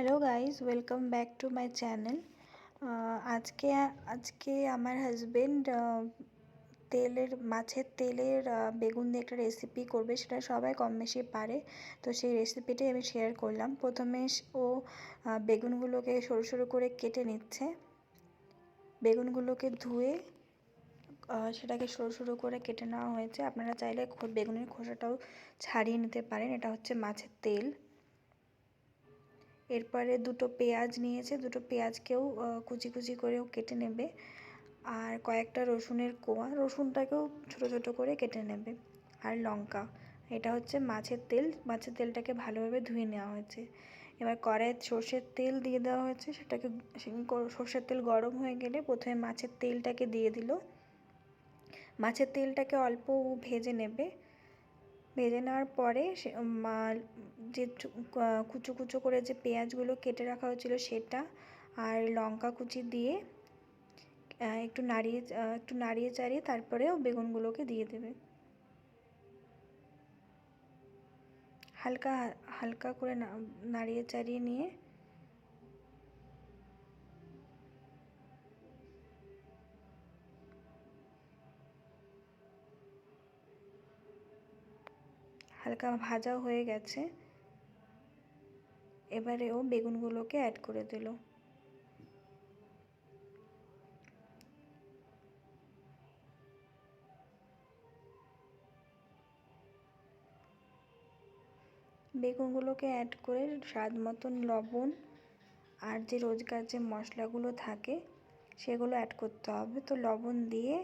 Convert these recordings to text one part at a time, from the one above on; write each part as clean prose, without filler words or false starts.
Hello guys, welcome back to my channel. আজকে আজকে আমার হাজবেন্ড মাছের তেলের বেগুন দিয়ে একটা রেসিপি করবে। সেটা সবাই কম বেশি পারে, তো সেই রেসিপিটাই আমি শেয়ার করলাম। প্রথমে ও বেগুনগুলোকে সরু সরু করে কেটে নিচ্ছে। বেগুনগুলোকে ধুয়ে সেটাকে সরু সরু করে কেটে নেওয়া হয়েছে। আপনারা চাইলে বেগুনের খোসাটাও ছাড়িয়ে নিতে পারেন। এটা হচ্ছে মাছের তেল। এরপরে দুটো পেঁয়াজ নিয়েছে, দুটো পেঁয়াজকেও কুচি কুচি করেও কেটে নেবে। আর কয়েকটা রসুনের কোয়া, রসুনটাকেও ছোট ছোট করে কেটে নেবে। আর লঙ্কা। এটা হচ্ছে মাছের তেল। মাছের তেলটাকে ভালোভাবে ধুয়ে নেওয়া হয়েছে। এবার কড়াইয়ে সর্ষের তেল দিয়ে দেওয়া হয়েছে। সেটাকে সর্ষের তেল গরম হয়ে গেলে প্রথমে মাছের তেলটাকে দিয়ে দিল। মাছের তেলটাকে অল্প ভেজে নেবে। ভেজে নেওয়ার পরে যে কুচো কুচো করে যে পেঁয়াজগুলো কেটে রাখা হয়েছিল সেটা আর লঙ্কা কুচি দিয়ে একটু নাড়িয়ে চাড়িয়ে তারপরেও বেগুনগুলোকে দিয়ে দেবে। হালকা হালকা করে নাড়িয়ে চাড়িয়ে নিয়ে হালকা ভাজা হয়ে গেছে। এবারে ও বেগুনগুলোকে অ্যাড করে দিল। বেগুনগুলোকে অ্যাড করে স্বাদ মতন লবণ আর যে রোজকার যে মশলাগুলো থাকে সেগুলো অ্যাড করতে হবে। তো লবণ দিয়ে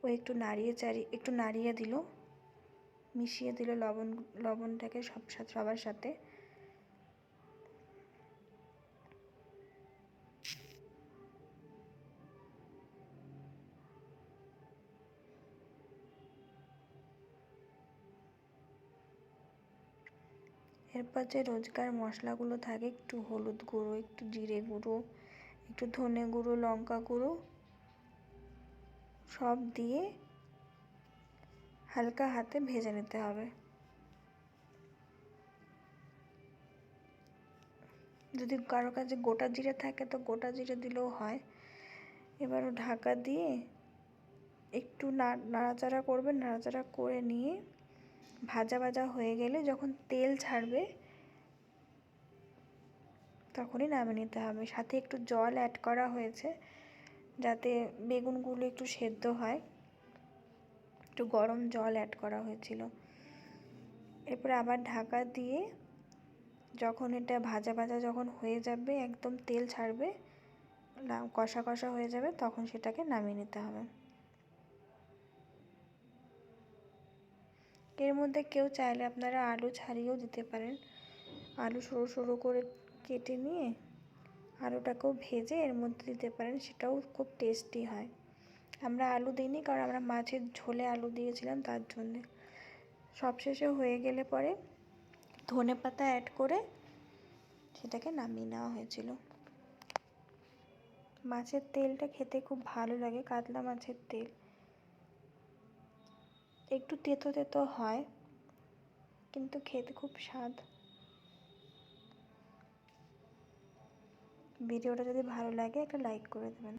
ও একটু নাড়িয়ে দিল, মিশিয়ে দিল লবণটাকে সবার সাথে। এরপর যে রোজকার মশলাগুলো থাকে, একটু হলুদ গুঁড়ো, একটু জিরে গুঁড়ো, একটু ধনে গুঁড়ো, লঙ্কা গুঁড়ো সব দিয়ে হালকা হাতে ভেজে নিতে হবে। যদি কারো কাছে গোটা জিরে থাকে তো গোটা জিরে দিলেও হয়। এবারও ঢাকা দিয়ে একটু নাড়াচাড়া করবে। নাড়াচাড়া করে নিয়ে ভাজা ভাজা হয়ে গেলে যখন তেল ছাড়বে তখনই নামিয়ে নিতে হবে। সাথে একটু জল অ্যাড করা হয়েছে যাতে বেগুনগুলো একটু সেদ্ধ হয়। একটু গরম জল অ্যাড করা হয়েছিল। এরপরে আবার ঢাকা দিয়ে যখন এটা ভাজা ভাজা যখন হয়ে যাবে, একদম তেল ছাড়বে, কষা কষা হয়ে যাবে, তখন সেটাকে নামিয়ে নিতে হবে। এর মধ্যে কেউ চাইলে আপনারা আলু ছাড়িয়েও দিতে পারেন। আলু সরু সরু করে কেটে নিয়ে আলুটাকেও ভেজে এর মধ্যে দিতে পারেন, সেটাও খুব টেস্টি হয়। আমরা আলু দিইনি, কারণ আমরা মাছের ঝোলে আলু দিয়েছিলাম, তার জন্যে। সবশেষে হয়ে গেলে পরে ধনেপাতা অ্যাড করে সেটাকে নামিয়ে নেওয়া হয়েছিল। মাছের তেলটা খেতে খুব ভালো লাগে, কাতলা মাছের তেল। একটু তেতো তেতো হয়, কিন্তু খেতে খুব স্বাদ। ভিডিওটা যদি ভালো লাগে একটা লাইক করে দেবেন।